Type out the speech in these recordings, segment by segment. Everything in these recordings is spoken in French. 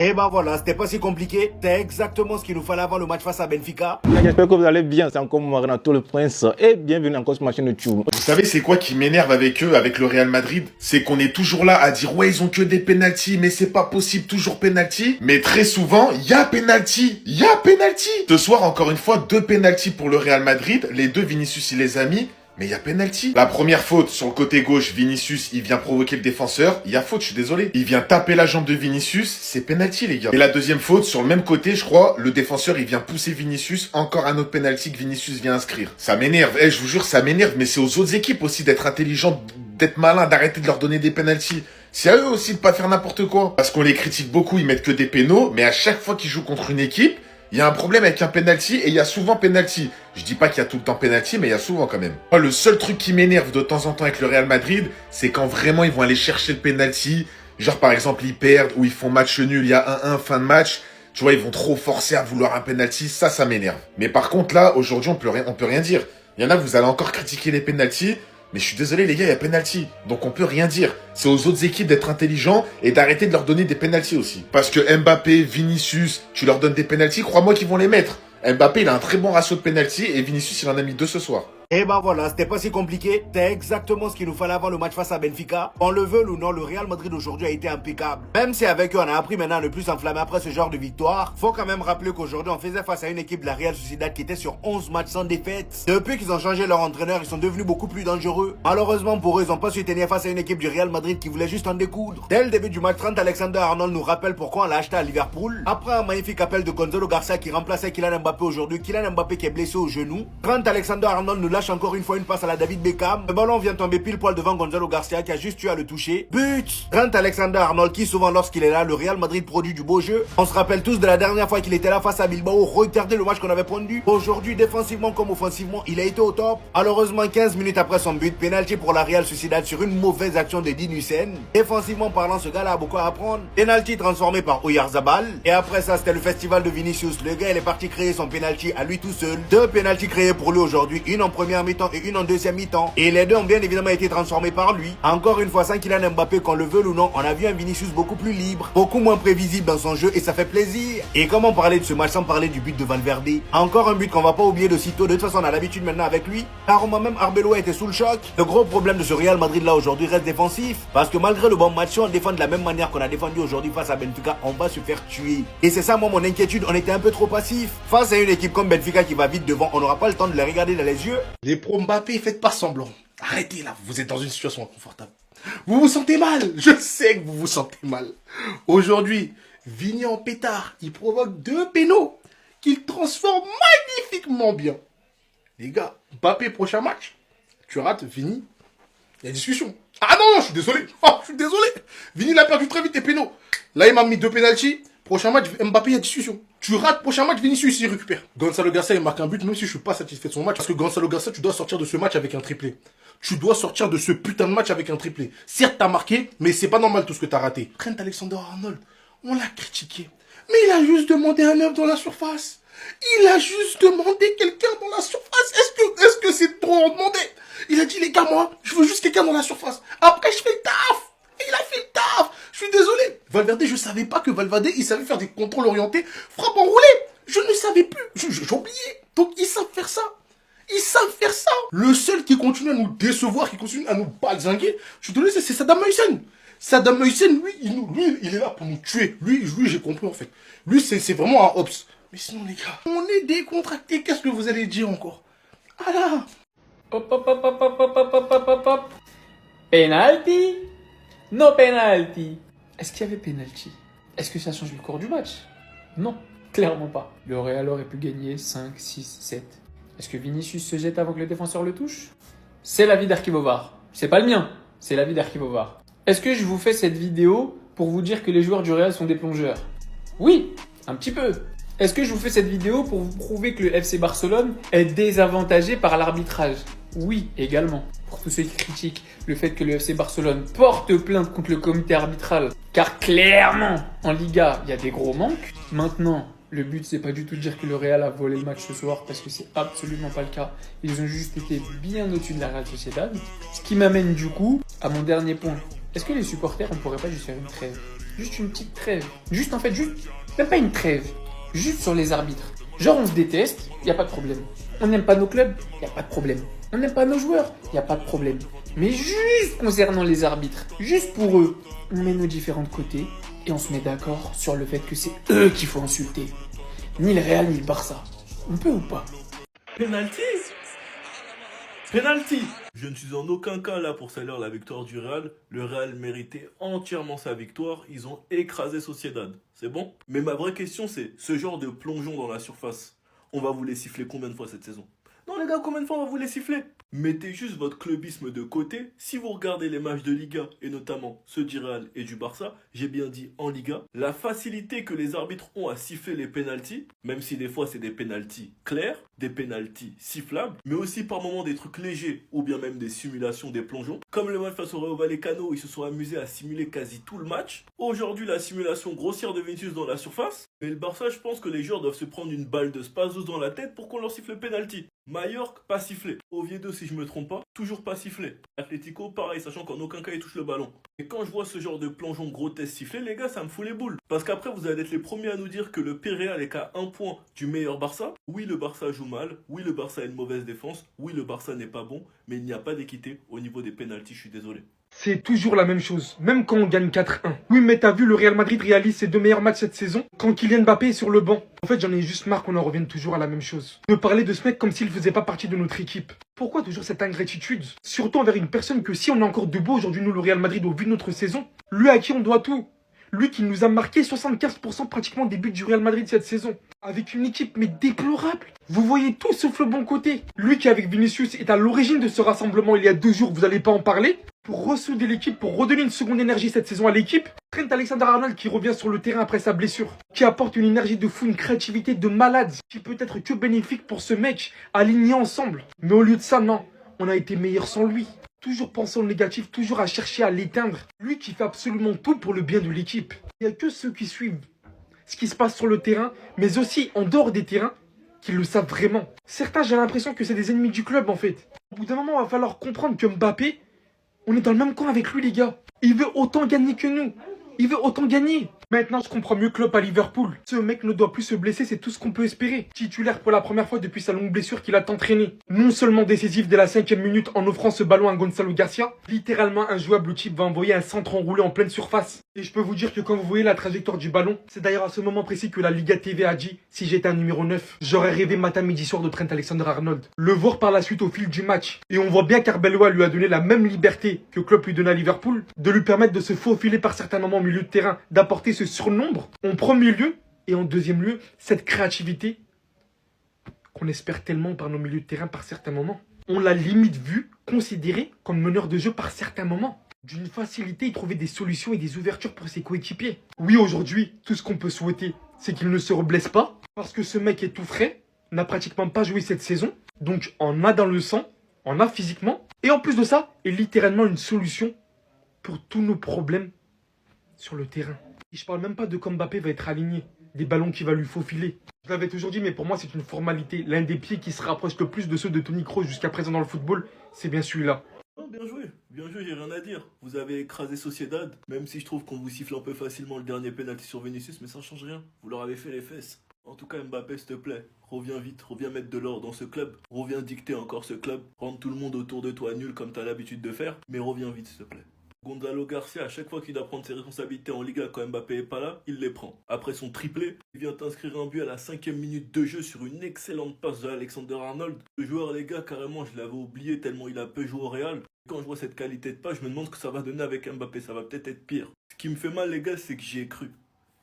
Et ben voilà, c'était pas si compliqué. C'était exactement ce qu'il nous fallait avant le match face à Benfica. J'espère que vous allez bien. C'est encore moi, Renato le Prince. Et bienvenue encore sur ma chaîne YouTube. Vous savez, c'est quoi qui m'énerve avec eux, avec le Real Madrid? C'est qu'on est toujours là à dire, ouais, ils ont que des pénaltys, mais c'est pas possible, toujours pénalty. Mais très souvent, il y a pénalty. Il y a pénalty. Ce soir, encore une fois, 2 pénaltys pour le Real Madrid. Les 2, Vinicius, il les a mis. Mais il y a penalty. La première faute, sur le côté gauche, Vinicius, il vient provoquer le défenseur. Il y a faute, je suis désolé. Il vient taper la jambe de Vinicius. C'est penalty, les gars. Et la deuxième faute, sur le même côté, je crois, le défenseur, il vient pousser Vinicius. Encore un autre penalty que Vinicius vient inscrire. Ça m'énerve. Je vous jure, ça m'énerve. Mais c'est aux autres équipes aussi d'être intelligents, d'être malins, d'arrêter de leur donner des penalties. C'est à eux aussi de pas faire n'importe quoi. Parce qu'on les critique beaucoup, ils mettent que des pénaux. Mais à chaque fois qu'ils jouent contre une équipe, il y a un problème avec un penalty et il y a souvent penalty. Je dis pas qu'il y a tout le temps penalty, mais il y a souvent quand même. Moi, le seul truc qui m'énerve de temps en temps avec le Real Madrid, c'est quand vraiment ils vont aller chercher le penalty. Genre par exemple ils perdent ou ils font match nul, il y a 1-1 fin de match. Tu vois, ils vont trop forcer à vouloir un penalty, ça m'énerve. Mais par contre là, aujourd'hui on peut rien dire. Il y en a, vous allez encore critiquer les penalties. Mais je suis désolé les gars, il y a penalty. Donc on peut rien dire. C'est aux autres équipes d'être intelligents et d'arrêter de leur donner des penalties aussi. Parce que Mbappé, Vinicius, tu leur donnes des penalties, crois-moi qu'ils vont les mettre. Mbappé, il a un très bon ratio de penalty et Vinicius, il en a mis 2 ce soir. Et ben voilà, c'était pas si compliqué. C'était exactement ce qu'il nous fallait avant le match face à Benfica. On le veut ou non, le Real Madrid aujourd'hui a été impeccable. Même si avec eux, on a appris maintenant à ne plus s'enflammer après ce genre de victoire, faut quand même rappeler qu'aujourd'hui, on faisait face à une équipe de la Real Sociedad qui était sur 11 matchs sans défaite. Depuis qu'ils ont changé leur entraîneur, ils sont devenus beaucoup plus dangereux. Malheureusement pour eux, ils ont pas su tenir face à une équipe du Real Madrid qui voulait juste en découdre. Dès le début du match, Trent Alexander-Arnold nous rappelle pourquoi on l'a acheté à Liverpool. Après un magnifique appel de Gonzalo Garcia qui remplaçait Kylian Mbappé aujourd'hui, Kylian Mbappé qui est blessé au genou. Trent Alexander-Arnold nous lâche encore une fois une passe à la David Beckham. Le ballon vient tomber pile poil devant Gonzalo Garcia qui a juste eu à le toucher. But! Trent Alexander-Arnold qui souvent lorsqu'il est là, le Real Madrid produit du beau jeu. On se rappelle tous de la dernière fois qu'il était là face à Bilbao. Regardez le match qu'on avait pondu. Aujourd'hui, défensivement comme offensivement, il a été au top. Malheureusement, 15 minutes après son but, penalty pour la Real Sociedad sur une mauvaise action de Dean Huijsen. Défensivement parlant, ce gars-là a beaucoup à apprendre. Penalty transformé par Oyarzabal. Et après ça, c'était le festival de Vinicius. Le gars, il est parti créer son penalty à lui tout seul. 2 penalty créés pour lui aujourd'hui. Une en première mi-temps et une en deuxième mi-temps. Et les deux ont bien évidemment été transformés par lui. Encore une fois, sans Kylian Mbappé, qu'on le veuille ou non, on a vu un Vinicius beaucoup plus libre, beaucoup moins prévisible dans son jeu et ça fait plaisir. Et comment parler de ce match sans parler du but de Valverde? Encore un but qu'on va pas oublier de sitôt. De toute façon, on a l'habitude maintenant avec lui. Car moi-même, Arbeloa était sous le choc. Le gros problème de ce Real Madrid là aujourd'hui reste défensif. Parce que malgré le bon match, si on défend de la même manière qu'on a défendu aujourd'hui face à Benfica, on va se faire tuer. Et c'est ça, moi, mon inquiétude. On était un peu trop passif. Face à une équipe comme Benfica qui va vite devant, on n'aura pas le temps de les regarder dans les yeux. Les pros Mbappé, faites pas semblant. Arrêtez là, vous êtes dans une situation inconfortable. Vous vous sentez mal, je sais que vous vous sentez mal. Aujourd'hui, Vini en pétard, il provoque 2 pénaux qu'il transforme magnifiquement bien. Les gars, Mbappé, prochain match, tu rates Vini, il y a discussion. Ah non, je suis désolé, je suis désolé. Vini l'a perdu très vite les pénaux. Là, il m'a mis 2 pénaltys. Prochain match, Mbappé, il y a discussion. Tu rates, prochain match, Vinicius, il récupère. Gonzalo Garcia, il marque un but, même si je suis pas satisfait de son match. Parce que Gonzalo Garcia, tu dois sortir de ce match avec un triplé. Tu dois sortir de ce putain de match avec un triplé. Certes, t'as marqué, mais c'est pas normal tout ce que t'as raté. Trent Alexander-Arnold, on l'a critiqué. Mais il a juste demandé un homme dans la surface. Il a juste demandé quelqu'un dans la surface. Est-ce que c'est trop en demander? Il a dit, les gars, moi, je veux juste quelqu'un dans la surface. Après, je fais le taf. Et il a fait le taf. Je suis désolé. Valverde, je savais pas que Valverde, il savait faire des contrôles orientés, frappe enroulée. Je ne savais plus. J'oubliais. Donc, ils savent faire ça. Ils savent faire ça. Le seul qui continue à nous décevoir, qui continue à nous balzinguer, je suis désolé, c'est Saddam Hussein. Saddam Hussein, lui, il est là pour nous tuer. Lui, j'ai compris en fait. Lui, c'est vraiment un ops. Mais sinon, les gars, on est décontractés. Qu'est-ce que vous allez dire encore? Ah là. Hop, hop, hop, hop, hop, hop, hop, hop, hop, hop. Penalty? No penalty. Est-ce qu'il y avait penalty? Est-ce que ça change le cours du match? Non, clairement pas. Le Real aurait pu gagner 5, 6, 7. Est-ce que Vinicius se jette avant que le défenseur le touche? C'est l'avis d'Archivovar. C'est pas le mien, c'est l'avis d'Archivovar. Est-ce que je vous fais cette vidéo pour vous dire que les joueurs du Real sont des plongeurs? Oui, un petit peu. Est-ce que je vous fais cette vidéo pour vous prouver que le FC Barcelone est désavantagé par l'arbitrage? Oui, également. Pour tous ceux qui critiquent le fait que le FC Barcelone porte plainte contre le comité arbitral, car clairement, en Liga, il y a des gros manques. Maintenant, le but, c'est pas du tout de dire que le Real a volé le match ce soir, parce que c'est absolument pas le cas. Ils ont juste été bien au-dessus de la Real Sociedad. Ce qui m'amène du coup à mon dernier point. Est-ce que les supporters, on pourrait pas juste faire une trêve? Juste une petite trêve. Juste, en fait, juste, même pas une trêve. Juste sur les arbitres. Genre, on se déteste, y a pas de problème. On n'aime pas nos clubs, y a pas de problème. On n'aime pas nos joueurs, y a pas de problème. Mais juste concernant les arbitres, juste pour eux, on met nos différents côtés et on se met d'accord sur le fait que c'est eux qu'il faut insulter. Ni le Real, ni le Barça. On peut ou pas? Penalty? Penalty! Je ne suis en aucun cas là pour saluer la victoire du Real. Le Real méritait entièrement sa victoire. Ils ont écrasé Sociedad. C'est bon? Mais ma vraie question c'est, ce genre de plongeon dans la surface, on va vous les siffler combien de fois cette saison? Non les gars, combien de fois on va vous les siffler? Mettez juste votre clubisme de côté. Si vous regardez les matchs de Liga, et notamment ceux du Real et du Barça, j'ai bien dit en Liga, la facilité que les arbitres ont à siffler les pénaltys, même si des fois c'est des pénaltys clairs, des pénaltys sifflables, mais aussi par moments des trucs légers, ou bien même des simulations, des plongeons. Comme le match face au Rayo Vallecano, ils se sont amusés à simuler quasi tout le match. Aujourd'hui, la simulation grossière de Vinicius dans la surface. Mais le Barça, je pense que les joueurs doivent se prendre une balle de Spazos dans la tête pour qu'on leur siffle le pénalty. Mallorca, pas sifflé. Oviedo, si je me trompe pas, toujours pas sifflé. Atlético, pareil, sachant qu'en aucun cas il touche le ballon. Et quand je vois ce genre de plongeon grotesque sifflé, les gars, ça me fout les boules. Parce qu'après, vous allez être les premiers à nous dire que le Real est qu'à un point du meilleur Barça. Oui, le Barça joue mal. Oui, le Barça a une mauvaise défense. Oui, le Barça n'est pas bon. Mais il n'y a pas d'équité au niveau des pénaltys, je suis désolé. C'est toujours la même chose, même quand on gagne 4-1. Oui, mais t'as vu, le Real Madrid réalise ses 2 meilleurs matchs cette saison quand Kylian Mbappé est sur le banc. En fait, j'en ai juste marre qu'on en revienne toujours à la même chose. Me parler de ce mec comme s'il faisait pas partie de notre équipe. Pourquoi toujours cette ingratitude? Surtout envers une personne que si on est encore debout aujourd'hui, nous, le Real Madrid, au vu de notre saison, lui à qui on doit tout. Lui qui nous a marqué 75% pratiquement des buts du Real Madrid cette saison. Avec une équipe mais déplorable. Vous voyez tout sauf le bon côté. Lui qui avec Vinicius est à l'origine de ce rassemblement il y a 2 jours, vous allez pas en parler. Pour ressouder l'équipe, pour redonner une seconde énergie cette saison à l'équipe. Trent Alexander-Arnold qui revient sur le terrain après sa blessure. Qui apporte une énergie de fou, une créativité de malade. Qui peut être que bénéfique pour ce mec, aligné ensemble. Mais au lieu de ça, non. On a été meilleur sans lui. Toujours penser au négatif, toujours à chercher à l'éteindre. Lui qui fait absolument tout pour le bien de l'équipe. Il n'y a que ceux qui suivent ce qui se passe sur le terrain, mais aussi en dehors des terrains, qui le savent vraiment. Certains, j'ai l'impression que c'est des ennemis du club en fait. Au bout d'un moment, il va falloir comprendre que Mbappé, on est dans le même camp avec lui les gars. Il veut autant gagner que nous. Il veut autant gagner. Maintenant, je comprends mieux Klopp à Liverpool. Ce mec ne doit plus se blesser, c'est tout ce qu'on peut espérer. Titulaire pour la première fois depuis sa longue blessure qu'il a tant traîné. Non seulement décisif dès la 5e minute en offrant ce ballon à Gonzalo Garcia, littéralement injouable, le type va envoyer un centre enroulé en pleine surface. Et je peux vous dire que quand vous voyez la trajectoire du ballon, c'est d'ailleurs à ce moment précis que la Liga TV a dit, si j'étais un numéro 9, j'aurais rêvé matin, midi, soir de Trent Alexander-Arnold. Le voir par la suite au fil du match. Et on voit bien qu'Arbeloa lui a donné la même liberté que Klopp lui donnait à Liverpool, de lui permettre de se faufiler par certains moments au milieu de terrain, d'apporter ce surnombre. En premier lieu, et en deuxième lieu, cette créativité qu'on espère tellement par nos milieux de terrain par certains moments. On l'a limite vu, considéré comme meneur de jeu par certains moments. D'une facilité, il trouvait des solutions et des ouvertures pour ses coéquipiers. Oui, aujourd'hui, tout ce qu'on peut souhaiter, c'est qu'il ne se reblesse pas, parce que ce mec est tout frais, n'a pratiquement pas joué cette saison, donc en a dans le sang, en a physiquement, et en plus de ça, est littéralement une solution pour tous nos problèmes sur le terrain. Et je parle même pas de quand Mbappé va être aligné, des ballons qu'il va lui faufiler. Je l'avais toujours dit, mais pour moi c'est une formalité. L'un des pieds qui se rapproche le plus de ceux de Toni Kroos jusqu'à présent dans le football, c'est bien celui-là. Oh, bien joué, j'ai rien à dire. Vous avez écrasé Sociedad, même si je trouve qu'on vous siffle un peu facilement le dernier penalty sur Vinicius, mais ça change rien. Vous leur avez fait les fesses. En tout cas, Mbappé, s'il te plaît, reviens vite, reviens mettre de l'or dans ce club, reviens dicter encore ce club, rendre tout le monde autour de toi nul comme t'as l'habitude de faire, mais reviens vite, s'il te plaît. Gonzalo Garcia, à chaque fois qu'il doit prendre ses responsabilités en Liga quand Mbappé est pas là, il les prend. Après son triplé, il vient t'inscrire un but à la 5e minute de jeu sur une excellente passe de Alexander-Arnold. Le joueur, les gars, carrément, je l'avais oublié tellement il a peu joué au Real. Quand je vois cette qualité de passe, je me demande ce que ça va donner avec Mbappé, ça va peut-être être pire. Ce qui me fait mal, les gars, c'est que j'y ai cru.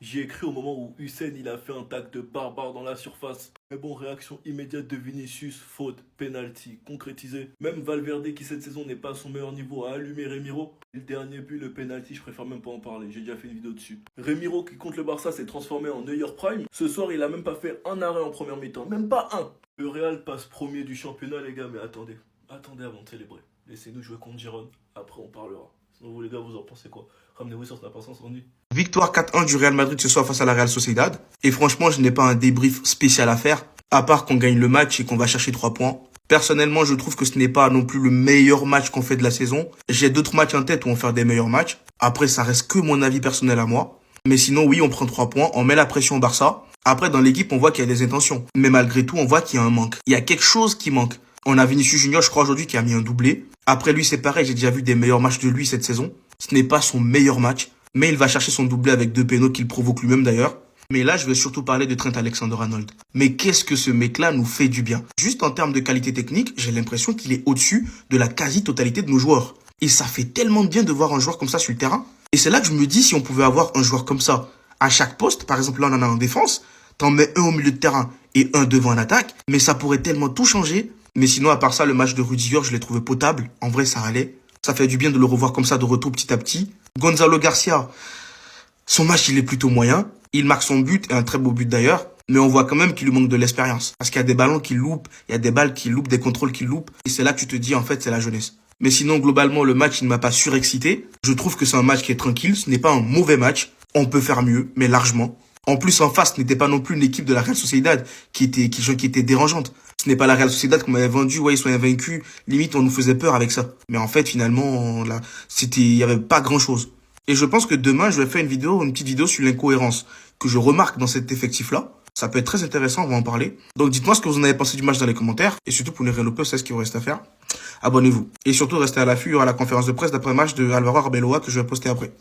J'y ai cru au moment où Hussein il a fait un tac de barbare dans la surface. Mais bon, réaction immédiate de Vinicius, faute, penalty, concrétisé. Même Valverde qui cette saison n'est pas à son meilleur niveau a allumé Remiro. Le dernier but, le penalty, je préfère même pas en parler, j'ai déjà fait une vidéo dessus. Remiro qui contre le Barça s'est transformé en Neuer Prime. Ce soir il a même pas fait un arrêt en première mi-temps, même pas un. Le Real passe premier du championnat les gars, mais attendez avant de célébrer. Laissez-nous jouer contre Girone, après on parlera. Sinon vous les gars vous en pensez quoi? Ramenez-vous sur la patience en nuit. Victoire 4-1 du Real Madrid ce soir face à la Real Sociedad. Et franchement, je n'ai pas un débrief spécial à faire, à part qu'on gagne le match et qu'on va chercher 3 points. Personnellement, je trouve que ce n'est pas non plus le meilleur match qu'on fait de la saison. J'ai d'autres matchs en tête où on fait des meilleurs matchs. Après, ça reste que mon avis personnel à moi. Mais sinon, oui, on prend 3 points, on met la pression au Barça. Après, dans l'équipe, on voit qu'il y a des intentions. Mais malgré tout, on voit qu'il y a un manque. Il y a quelque chose qui manque. On a Vinicius Junior, je crois, aujourd'hui, qui a mis un doublé. Après lui, c'est pareil, j'ai déjà vu des meilleurs matchs de lui cette saison. Ce n'est pas son meilleur match, mais il va chercher son doublé avec 2 pénaux qu'il provoque lui-même d'ailleurs. Mais là, je vais surtout parler de Trent Alexander-Arnold. Mais qu'est-ce que ce mec-là nous fait du bien. Juste en termes de qualité technique, j'ai l'impression qu'il est au-dessus de la quasi-totalité de nos joueurs. Et ça fait tellement de bien de voir un joueur comme ça sur le terrain. Et c'est là que je me dis, si on pouvait avoir un joueur comme ça à chaque poste, par exemple là on en a en défense, t'en mets un au milieu de terrain et un devant en attaque, mais ça pourrait tellement tout changer. Mais sinon, à part ça, le match de Rudiger, je l'ai trouvé potable. En vrai, ça allait. Ça fait du bien de le revoir comme ça de retour petit à petit. Gonzalo Garcia, son match, il est plutôt moyen. Il marque son but, et un très beau but d'ailleurs. Mais on voit quand même qu'il lui manque de l'expérience. Parce qu'il y a des ballons qu'il loupe, il y a des balles qu'il loupe, des contrôles qu'il loupe. Et c'est là que tu te dis, en fait, c'est la jeunesse. Mais sinon, globalement, le match, il ne m'a pas surexcité. Je trouve que c'est un match qui est tranquille. Ce n'est pas un mauvais match. On peut faire mieux, mais largement. En plus, en face, ce n'était pas non plus une équipe de la Real Sociedad qui était dérangeante. Ce n'est pas la Real Sociedad qu'on m'avait vendu, ouais, ils sont invaincus. Limite, on nous faisait peur avec ça. Mais en fait, finalement, là, il y avait pas grand chose. Et je pense que demain, je vais faire une petite vidéo sur l'incohérence que je remarque dans cet effectif-là. Ça peut être très intéressant, on va en parler. Donc, dites-moi ce que vous en avez pensé du match dans les commentaires. Et surtout, pour les Real Lopez, c'est ce qu'il vous reste à faire. Abonnez-vous. Et surtout, restez à l'affût, il y aura la conférence de presse d'après-match de Alvaro Arbeloa que je vais poster après.